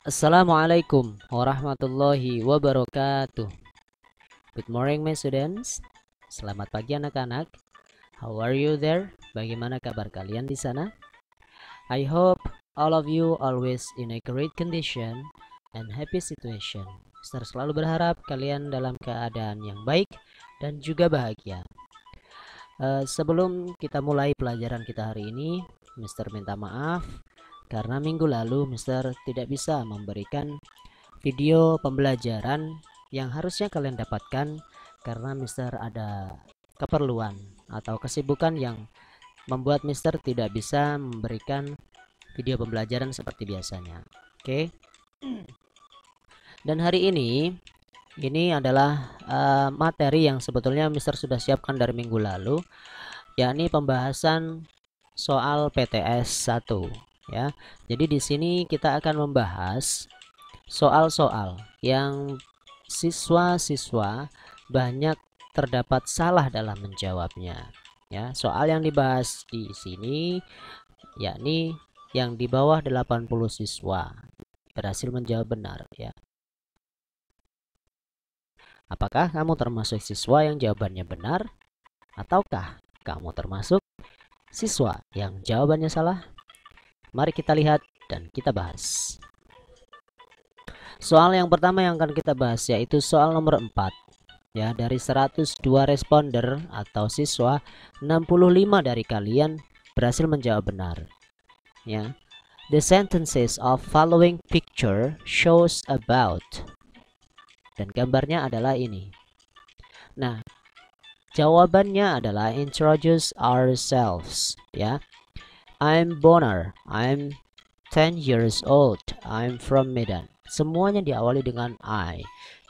Assalamualaikum warahmatullahi wabarakatuh. Good morning my students. Selamat pagi anak-anak. How are you there? Bagaimana kabar kalian di sana? I hope all of you always in a great condition and happy situation. Mister selalu berharap kalian dalam keadaan yang baik dan juga bahagia. Sebelum kita mulai pelajaran kita hari ini, Mister minta maaf karena minggu lalu Mister tidak bisa memberikan video pembelajaran yang harusnya kalian dapatkan karena Mister ada keperluan atau kesibukan yang membuat Mister tidak bisa memberikan video pembelajaran seperti biasanya. Oke. Dan hari ini adalah materi yang sebetulnya Mister sudah siapkan dari minggu lalu, yakni pembahasan soal PTS 1 ya. Jadi di sini kita akan membahas soal-soal yang siswa-siswa banyak terdapat salah dalam menjawabnya ya. Soal yang dibahas di sini yakni yang di bawah 80 siswa berhasil menjawab benar ya. Apakah kamu termasuk siswa yang jawabannya benar ataukah kamu termasuk siswa yang jawabannya salah? Mari kita lihat dan kita bahas. Soal yang pertama yang akan kita bahas yaitu soal nomor 4. Ya, dari 102 responder atau siswa, 65 dari kalian berhasil menjawab benar. Ya. The sentences of following picture shows about. Dan gambarnya adalah ini. Nah, jawabannya adalah introduce ourselves, ya. I'm Bonar. I'm 10 years old. I'm from Medan. Semuanya diawali dengan I.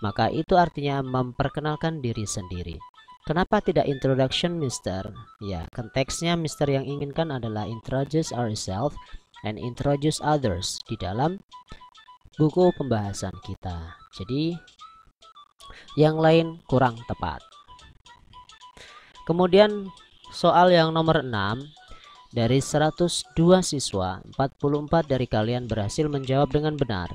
Maka itu artinya memperkenalkan diri sendiri. Kenapa tidak introduction, Mister? Ya, konteksnya Mister yang inginkan adalah introduce ourselves and introduce others di dalam buku pembahasan kita. Jadi, yang lain kurang tepat. Kemudian soal yang nomor 6. Dari 102 siswa, 44 dari kalian berhasil menjawab dengan benar.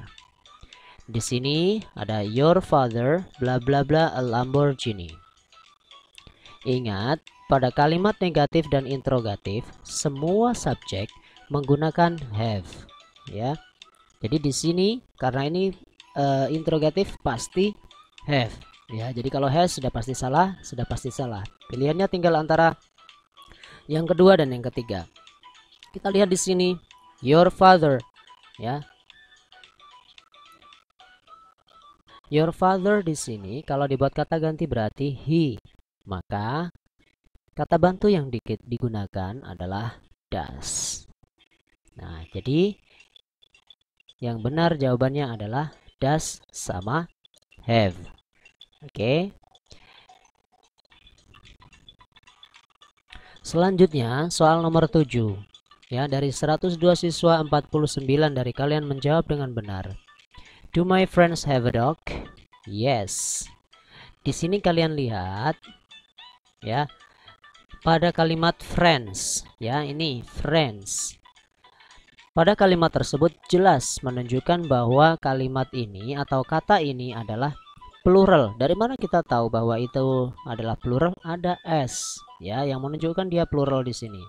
Di sini ada your father bla bla bla a Lamborghini. Ingat, pada kalimat negatif dan interrogatif, semua subjek menggunakan have, ya. Jadi di sini karena ini interrogatif pasti have, ya. Jadi kalau has sudah pasti salah, sudah pasti salah. Pilihannya tinggal antara yang kedua dan yang ketiga. Kita lihat di sini your father, ya. Your father di sini kalau dibuat kata ganti berarti he. Maka kata bantu yang digunakan adalah does. Nah, jadi yang benar jawabannya adalah does sama have. Oke. Selanjutnya soal nomor 7. Ya, dari 102 siswa 49 dari kalian menjawab dengan benar. Do my friends have a dog? Yes. Di sini kalian lihat ya, pada kalimat friends, ya, ini friends. Pada kalimat tersebut jelas menunjukkan bahwa kalimat ini atau kata ini adalah plural. Dari mana kita tahu bahwa itu adalah plural? Ada s, ya, yang menunjukkan dia plural di sini.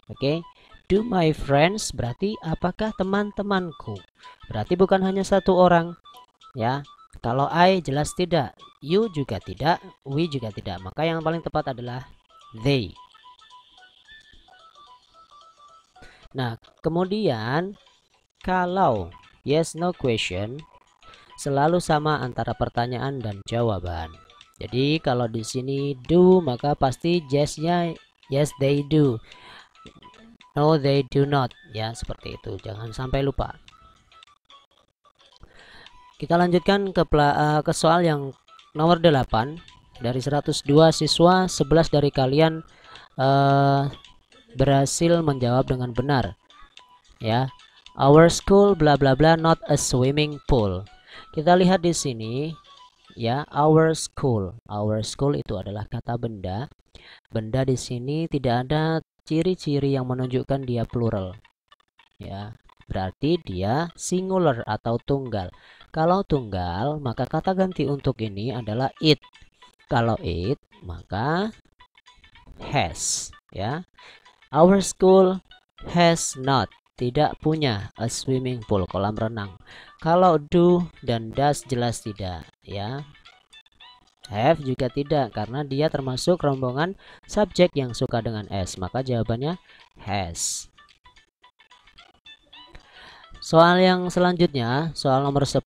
Oke. Do my friends berarti apakah teman-temanku? Berarti bukan hanya satu orang, ya. Kalau I jelas tidak, you juga tidak, we juga tidak. Maka yang paling tepat adalah they. Nah, kemudian kalau yes no question selalu sama antara pertanyaan dan jawaban. Jadi kalau di sini do maka pasti yes-nya yes they do. No they do not, ya, seperti itu. Jangan sampai lupa. Kita lanjutkan ke soal yang nomor 8. Dari 102 siswa, 11 dari kalian berhasil menjawab dengan benar. Ya. Our school bla bla bla not a swimming pool. Kita lihat di sini ya, our school. Our school itu adalah kata benda. Benda di sini tidak ada ciri-ciri yang menunjukkan dia plural. Ya. berarti dia singular atau tunggal. Kalau tunggal, maka kata ganti untuk ini adalah it. Kalau it, maka has, ya. Our school has not, tidak punya a swimming pool, kolam renang. Kalau do dan does jelas tidak, ya. Have juga tidak, karena dia termasuk rombongan subjek yang suka dengan s, maka jawabannya has. Soal yang selanjutnya, soal nomor 10.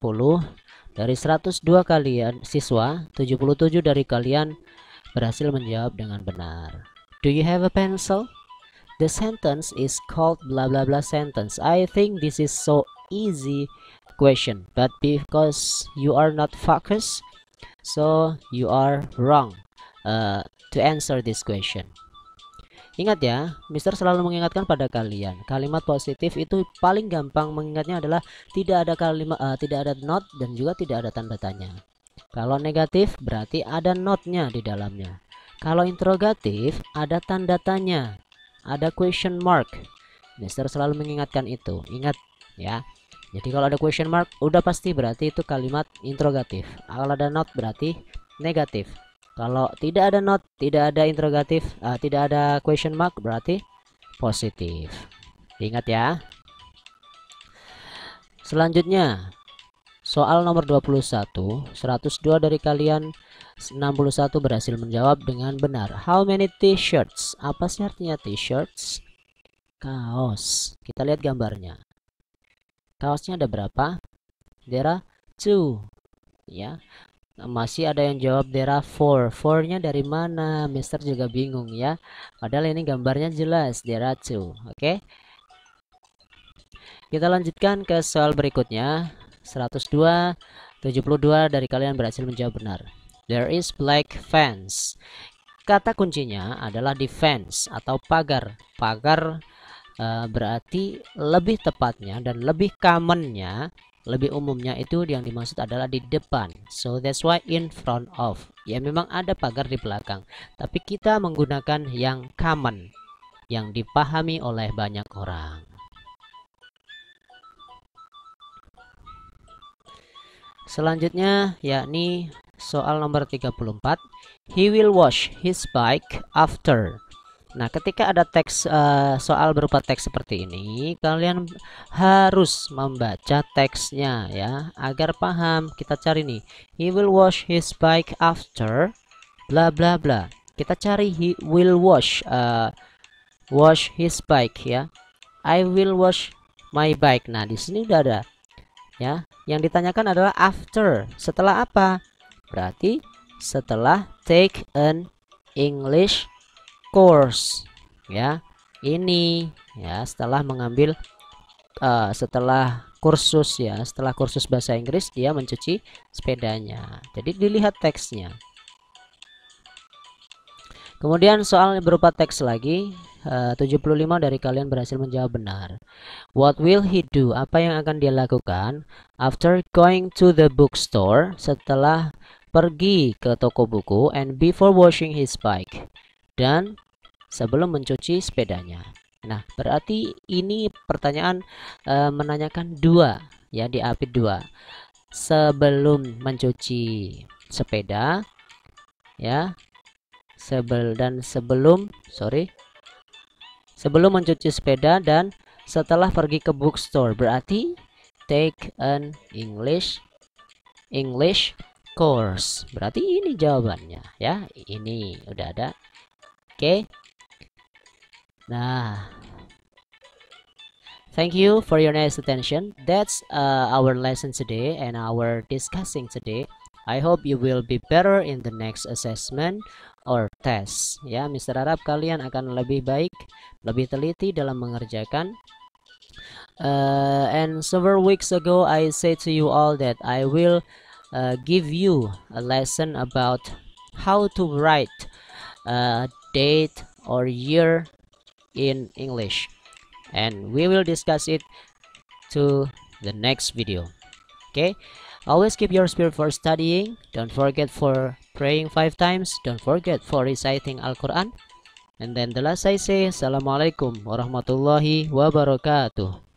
Dari 102 kalian siswa, 77 dari kalian berhasil menjawab dengan benar. Do you have a pencil? The sentence is called blah blah blah sentence. I think this is so easy question, but because you are not focused, so you are wrong to answer this question. Ingat ya, Mister selalu mengingatkan pada kalian, kalimat positif itu paling gampang mengingatnya adalah tidak ada kalimat tidak ada not dan juga tidak ada tanda tanya. Kalau negatif berarti ada notnya di dalamnya. Kalau interrogatif ada tanda tanya, ada question mark. Mister selalu mengingatkan itu. Ingat ya. Jadi kalau ada question mark udah pasti berarti itu kalimat interrogatif. Kalau ada not berarti negatif. Kalau tidak ada not, tidak ada interrogatif, tidak ada question mark berarti positif. Ingat ya. Selanjutnya soal nomor 21. 102 dari kalian 61 berhasil menjawab dengan benar. How many t-shirts? Apa sih artinya t-shirts? Kaos. Kita lihat gambarnya. Kaosnya ada berapa? There are 2. Ya. Masih ada yang jawab there are 4. 4-nya dari mana? Mister juga bingung ya. Padahal ini gambarnya jelas there are 2. Oke. Kita lanjutkan ke soal berikutnya. 102, 72 dari kalian berhasil menjawab benar. There is black fence. Kata kuncinya adalah defense atau pagar. Pagar berarti lebih tepatnya dan lebih commonnya, lebih umumnya itu yang dimaksud adalah di depan. So that's why in front of. Ya memang ada pagar di belakang, tapi kita menggunakan yang common, yang dipahami oleh banyak orang. Selanjutnya yakni soal nomor 34. He will wash his bike after. Nah, ketika ada teks soal berupa teks seperti ini, kalian harus membaca teksnya ya, agar paham. Kita cari nih, he will wash his bike after bla bla bla. Kita cari he will wash his bike ya. I will wash my bike. Nah, di sini udah ada ya. Yang ditanyakan adalah after. Setelah apa? Berarti setelah take an English course ya. Ini ya setelah mengambil setelah kursus ya, setelah kursus bahasa Inggris dia mencuci sepedanya. Jadi dilihat teksnya. Kemudian soal berupa teks lagi. 75 dari kalian berhasil menjawab benar. What will he do? Apa yang akan dia lakukan after going to the bookstore? Setelah pergi ke toko buku and before washing his bike. Dan sebelum mencuci sepedanya. Nah, berarti ini pertanyaan menanyakan dua ya, diapit dua. Sebelum mencuci sepeda ya. Sebelum mencuci sepeda dan setelah pergi ke bookstore. Berarti take an English course. Berarti ini jawabannya ya. Ini udah ada. Oke. Nah, thank you for your nice attention. That's our lesson today and our discussing today. I hope you will be better in the next assessment or test. Ya, Mister harap kalian akan lebih baik, lebih teliti dalam mengerjakan. And several weeks ago, I said to you all that I will give you a lesson about how to write date or year in English, and we will discuss it to the next video. Okay, always keep your spirit for studying. Don't forget for praying 5 times. Don't forget for reciting Al-Quran. And then the last I say, Assalamualaikum warahmatullahi wabarakatuh.